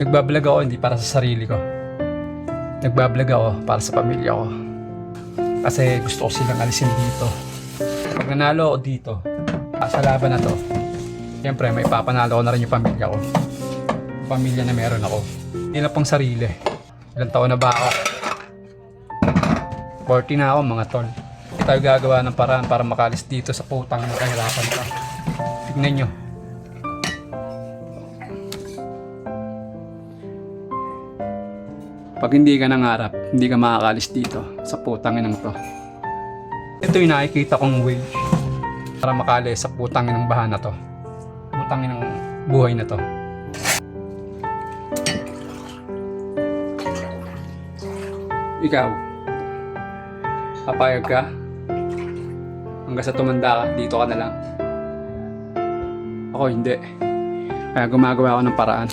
Nagbablog ako hindi para sa sarili ko. Nagbablog ako para sa pamilya ko. Kasi gusto ko silang alisin dito. Pag nanalo ako dito, sa laban na to, siyempre may papanalo ko na rin yung pamilya ko. Pamilya na meron ako. Hindi na pang sarili. Ilang taon na ba ako? 40 na ako mga tol. Hindi tayo gagawa ng paraan para makalis dito sa putang na kahirapan ka. Tignan nyo. Pag hindi ka nangarap, hindi ka makakalis dito sa putangin ng to. Ito yung nakikita kong way para makalis sa putangin ng baha na to. Putangin ng buhay na to. Ikaw, papayag ka? Hanggang sa tumanda ka, dito ka na lang. Ako hindi. Kaya gumagawa ako ng paraan.